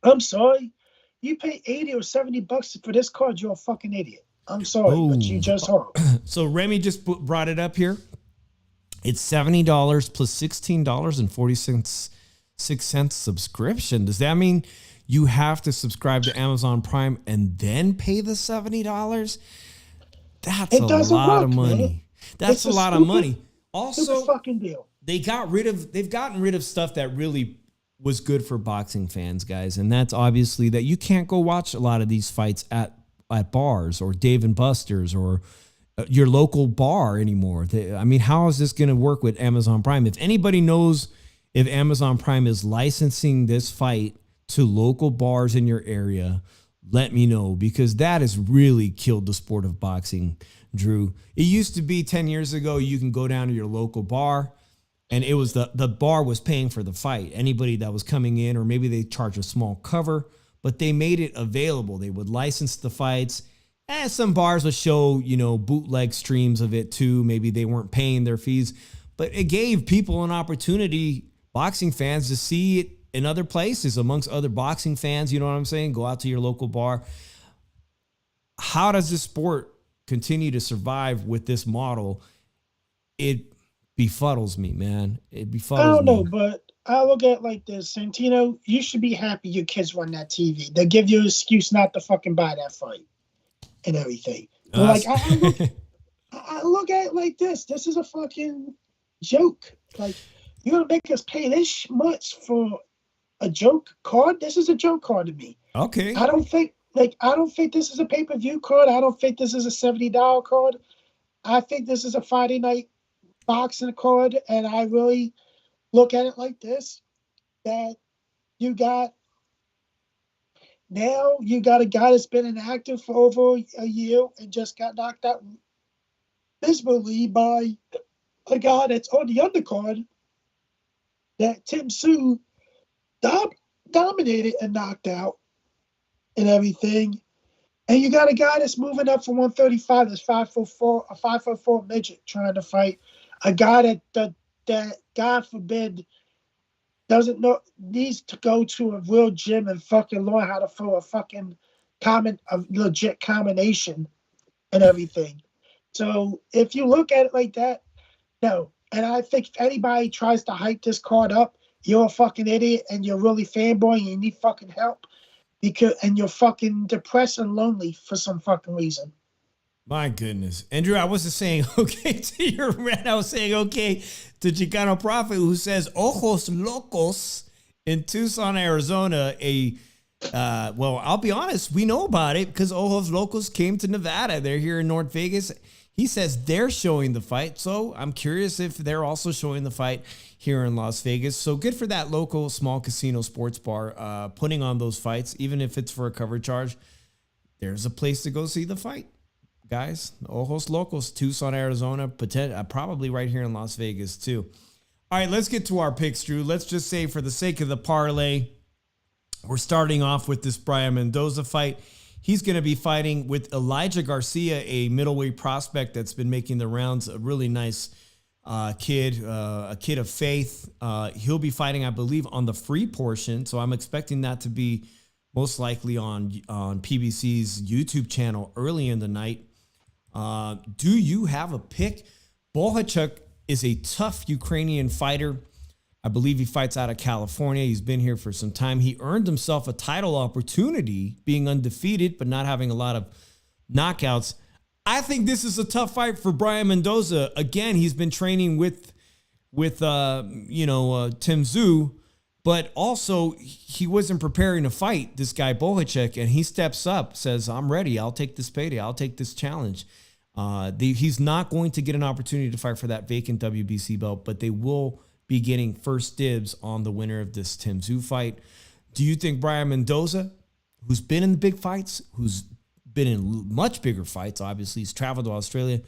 I'm sorry. You pay $80 or $70 for this card, you're a fucking idiot. I'm sorry, but you just heard. So Remy just brought it up here. It's $70 plus $16.46 subscription. Does that mean you have to subscribe to Amazon Prime and then pay the $70? That's a lot of money. Man. That's a lot of money. Also, fucking deal. They've gotten rid of stuff that really was good for boxing fans, guys. And that's obviously that you can't go watch a lot of these fights at bars or Dave & Buster's or your local bar anymore. How is this going to work with Amazon Prime? If anybody knows if Amazon Prime is licensing this fight to local bars in your area, let me know, because that has really killed the sport of boxing, Drew. It used to be 10 years ago, you can go down to your local bar And it was the bar was paying for the fight. Anybody that was coming in, or maybe they charge a small cover, but they made it available. They would license the fights. And some bars would show, bootleg streams of it too. Maybe they weren't paying their fees, but it gave people an opportunity, boxing fans, to see it in other places amongst other boxing fans. You know what I'm saying? Go out to your local bar. How does this sport continue to survive with this model? It befuddles me, man. It befuddles me. I don't know, but I look at it like this. Santino, you should be happy your kids run that TV. They give you an excuse not to fucking buy that fight and everything. But I look at it like this. This is a fucking joke. Like, you're going to make us pay this much for a joke card? This is a joke card to me. Okay. I don't think this is a pay-per-view card. I don't think this is a $70 card. I think this is a Friday night boxing card, and I really look at it like this, that you got a guy that's been inactive for over a year and just got knocked out miserably by a guy that's on the undercard that Tim Tszyu dominated and knocked out and everything. And you got a guy that's moving up from 135, that's 5'4", a 5'4" midget trying to fight a guy that God forbid doesn't know, needs to go to a real gym and fucking learn how to throw a legit combination and everything. So if you look at it like that, no. And I think if anybody tries to hype this card up, you're a fucking idiot and you're really fanboy and you need fucking help and you're fucking depressed and lonely for some fucking reason. My goodness. Andrew, I wasn't saying okay to your rant. I was saying okay to Chicano Prophet, who says Ojos Locos in Tucson, Arizona. Well, I'll be honest, we know about it because Ojos Locos came to Nevada. They're here in North Vegas. He says they're showing the fight. So I'm curious if they're also showing the fight here in Las Vegas. So good for that local small casino sports bar putting on those fights, even if it's for a cover charge. There's a place to go see the fight. Guys, Ojos Locos, Tucson, Arizona, probably right here in Las Vegas too. All right, let's get to our picks, Drew. Let's just say for the sake of the parlay, we're starting off with this Brian Mendoza fight. He's going to be fighting with Elijah Garcia, a middleweight prospect that's been making the rounds, a really nice kid, a kid of faith. He'll be fighting, I believe, on the free portion, so I'm expecting that to be most likely on PBC's YouTube channel early in the night. Do you have a pick? Bohachuk is a tough Ukrainian fighter. I believe he fights out of California. He's been here for some time. He earned himself a title opportunity, being undefeated, but not having a lot of knockouts. I think this is a tough fight for Brian Mendoza. Again, he's been training with Tim Tszyu, but also he wasn't preparing to fight this guy Bohachuk, and he steps up, says, "I'm ready. I'll take this payday. I'll take this challenge." He's not going to get an opportunity to fight for that vacant WBC belt, but they will be getting first dibs on the winner of this Tim Tszyu fight. Do you think Brian Mendoza, who's been in the big fights, who's been in much bigger fights, obviously, he's traveled to Australia,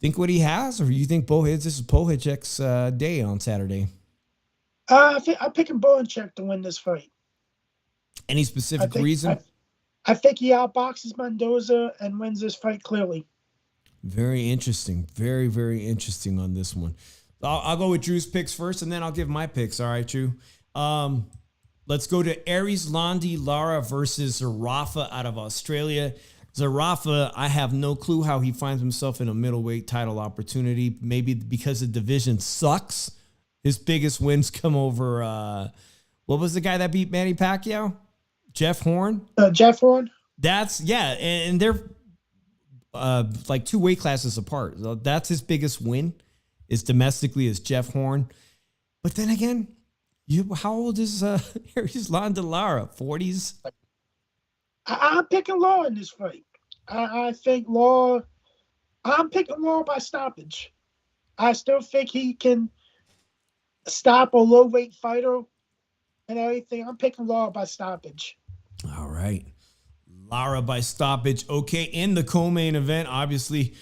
think what he has, or you think this is Bohachuk's day on Saturday? I'm picking Bohachuk to win this fight. Any specific reason? I think he outboxes Mendoza and wins this fight clearly. Very interesting. Very, very interesting on this one. I'll go with Drew's picks first, and then I'll give my picks. All right, Drew. Let's go to Erislandy Lara versus Zarafa out of Australia. Zarafa, I have no clue how he finds himself in a middleweight title opportunity. Maybe because the division sucks. His biggest wins come over, what was the guy that beat Manny Pacquiao? Jeff Horn? Jeff Horn? And they're like 2 weight classes apart. So that's his biggest win, is domestically, is Jeff Horn. But then again, how old is Erislandy Lara? 40s? I'm picking Law in this fight. I think Law. I'm picking Law by stoppage. I still think he can stop a low weight fighter and everything. I'm picking Law by stoppage. All right. Lara by stoppage. Okay. In the co-main event, obviously,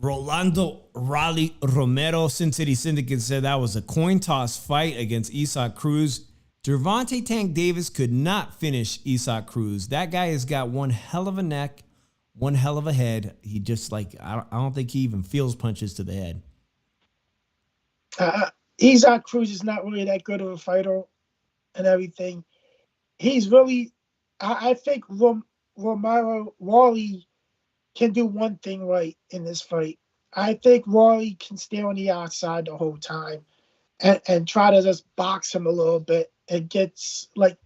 Rolando Raleigh Romero, Sin City Syndicate, said that was a coin toss fight against Isaac Cruz. Gervonta Tank Davis could not finish Isaac Cruz. That guy has got one hell of a neck, one hell of a head. He just I don't think he even feels punches to the head. Isaac Cruz is not really that good of a fighter and everything. He's really, I think Romero Wally can do one thing right in this fight. I think Wally can stay on the outside the whole time and try to just box him a little bit and gets like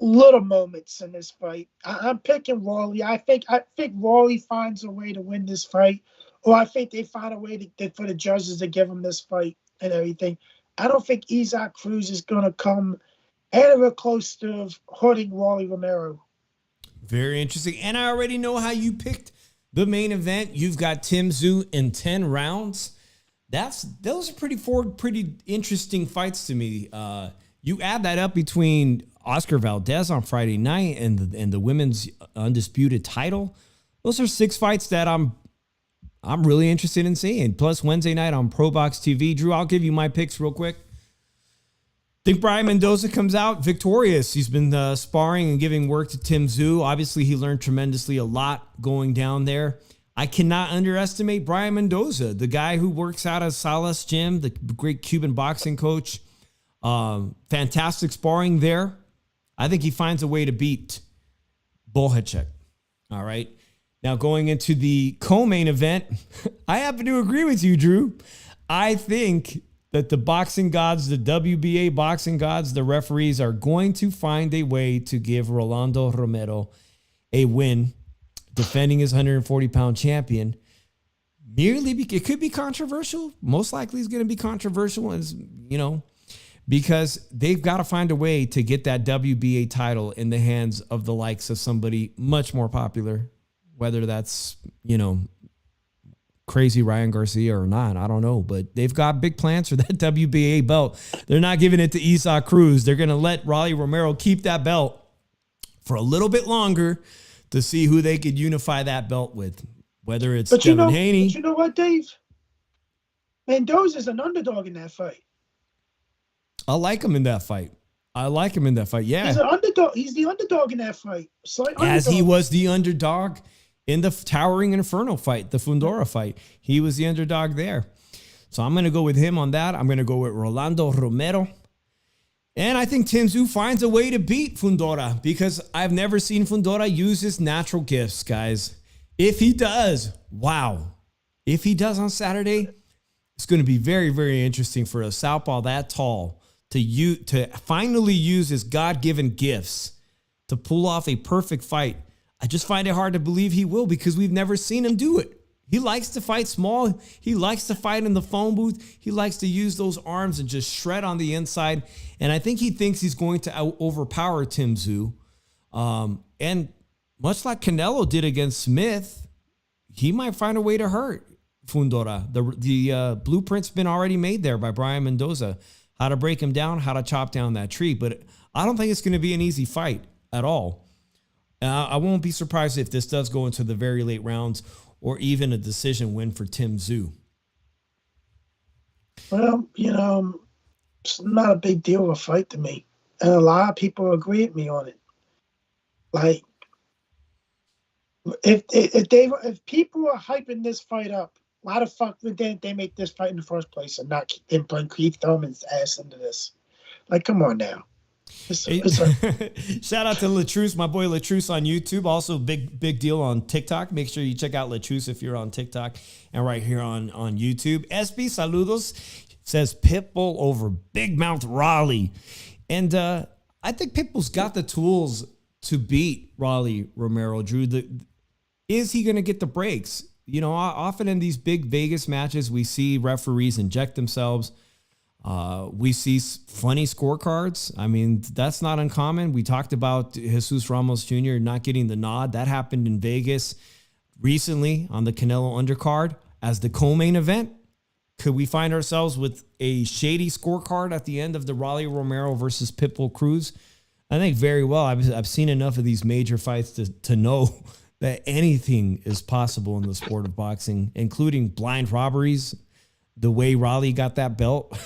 little moments in this fight. I'm picking Wally. I think Wally finds a way to win this fight, or I think they find a way for the judges to give him this fight and everything. I don't think Isaac Cruz is going to come anywhere close to hurting Wally Romero. Very interesting. And I already know how you picked the main event. You've got Tim Tszyu in 10 rounds. Those are pretty interesting fights to me. You add that up between Oscar Valdez on Friday night and the women's undisputed title. Those are 6 fights that I'm really interested in seeing. Plus Wednesday night on Pro Box TV. Drew, I'll give you my picks real quick. Think Brian Mendoza comes out victorious. He's been sparring and giving work to Tim Tszyu. Obviously, he learned tremendously a lot going down there. I cannot underestimate Brian Mendoza, the guy who works out at Salas Gym, the great Cuban boxing coach. Fantastic sparring there. I think he finds a way to beat Bohacek. All right. Now, going into the co-main event, I happen to agree with you, Drew. I think that the boxing gods, the WBA boxing gods, the referees are going to find a way to give Rolando Romero a win, defending his 140-pound champion. It could be controversial. Most likely it's going to be controversial, because they've got to find a way to get that WBA title in the hands of the likes of somebody much more popular, whether that's, crazy Ryan Garcia or not. I don't know, but they've got big plans for that WBA belt. They're not giving it to Isaac Cruz. They're going to let Raleigh Romero keep that belt for a little bit longer to see who they could unify that belt with, whether it's Devin Haney. But you know what, Dave? Mendoza's an underdog in that fight. I like him in that fight. Yeah. He's an underdog. He's the underdog in that fight. As he was the underdog in the Towering Inferno fight, the Fundora fight. He was the underdog there. So I'm going to go with him on that. I'm going to go with Rolando Romero. And I think Tim Tszyu finds a way to beat Fundora because I've never seen Fundora use his natural gifts, guys. If he does, wow. If he does on Saturday, it's going to be very, very interesting for a southpaw that tall to finally use his God-given gifts to pull off a perfect fight. I just find it hard to believe he will because we've never seen him do it. He likes to fight small. He likes to fight in the phone booth. He likes to use those arms and just shred on the inside. And I think he thinks he's going to overpower Tim Tszyu. And much like Canelo did against Smith, he might find a way to hurt Fundora. The blueprint's been already made there by Brian Mendoza. How to break him down, how to chop down that tree. But I don't think it's going to be an easy fight at all. I won't be surprised if this does go into the very late rounds or even a decision win for Tim Tszyu. Well, it's not a big deal of a fight to me. And a lot of people agree with me on it. Like, if people are hyping this fight up, why the fuck didn't they make this fight in the first place and not bring Keith Thurman's ass into this? Like, come on now. Shout out to Latrus, my boy Latrus on YouTube. Also, big deal on TikTok. Make sure you check out Latrus if you're on TikTok and right here on YouTube. SB Saludos says Pitbull over Big Mouth Raleigh. And I think Pitbull's got the tools to beat Raleigh Romero. Drew, is he going to get the breaks? Often in these big Vegas matches, we see referees inject themselves. We see funny scorecards. I mean, that's not uncommon. We talked about Jesus Ramos Jr. not getting the nod. That happened in Vegas recently on the Canelo undercard as the co-main event. Could we find ourselves with a shady scorecard at the end of the Raleigh Romero versus Pitbull Cruz? I think very well. I've seen enough of these major fights to know that anything is possible in the sport of boxing, including blind robberies, the way Raleigh got that belt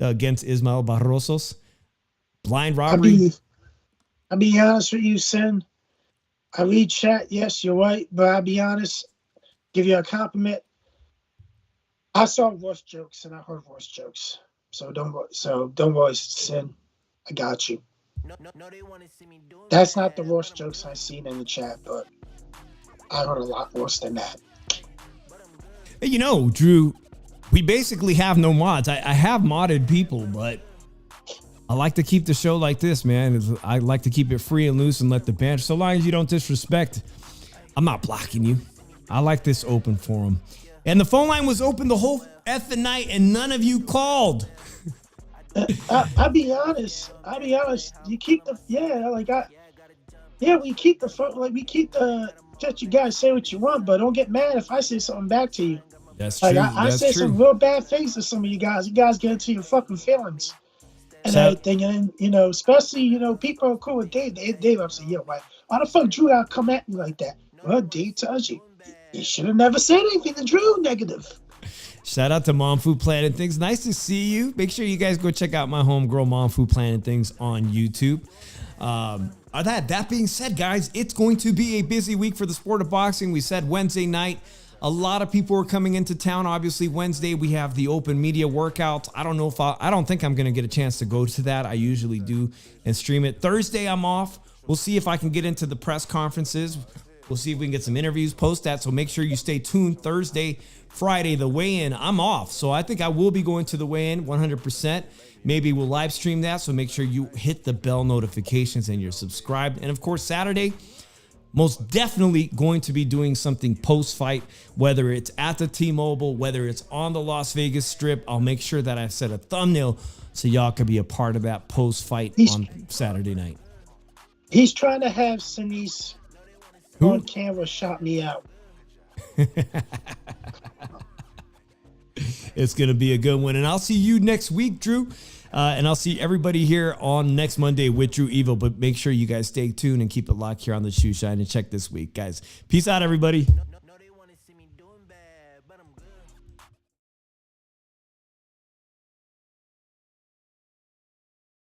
against Ismael Barrosos. Blind robbery. I'll be honest with you, Sin. I read chat. Yes, you're right. But I'll be honest, give you a compliment. I saw worse jokes and I heard worse jokes. So don't worry, Sin. I got you. That's not the worst jokes I've seen in the chat, but I heard a lot worse than that. Hey, you know, Drew, we basically have no mods. I have modded people, but I like to keep the show like this, man. I like to keep it free and loose and let the bench, so long as you don't disrespect, I'm not blocking you. I like this open forum. And the phone line was open the whole effing night and none of you called. I'll be honest. You keep the we keep the phone, like we keep the. Just you guys say what you want, but don't get mad if I say something back to you. That's true. I say some real bad things to some of you guys. You guys get into your fucking feelings and everything, and especially people are cool with Dave. Dave, I'm saying, why the fuck Drew gotta come at me like that? Well, Dave tells you should have never said anything to Drew negative. Shout out to Mom Food Planet Things. Nice to see you. Make sure you guys go check out my homegirl Mom Food Planet Things on YouTube. That being said, guys, it's going to be a busy week for the sport of boxing. We said Wednesday night, a lot of people are coming into town. Obviously, Wednesday we have the open media workout. I don't think I'm going to get a chance to go to that. I usually do and stream it. Thursday, I'm off. We'll see if I can get into the press conferences. We'll see if we can get some interviews, post that. So make sure you stay tuned. Thursday, Friday, the weigh-in, I'm off. So I think I will be going to the weigh-in 100%. Maybe we'll live stream that. So make sure you hit the bell notifications and you're subscribed. And of course, Saturday, most definitely going to be doing something post-fight, whether it's at the T-Mobile, whether it's on the Las Vegas Strip. I'll make sure that I set a thumbnail so y'all can be a part of that post-fight on Saturday night. He's trying to have Sinise on camera shot me out. It's going to be a good one. And I'll see you next week, Drew. And I'll see everybody here on next Monday with Drew Evil. But make sure you guys stay tuned and keep it locked here on the Shoe Shine and check this week, guys. Peace out, everybody.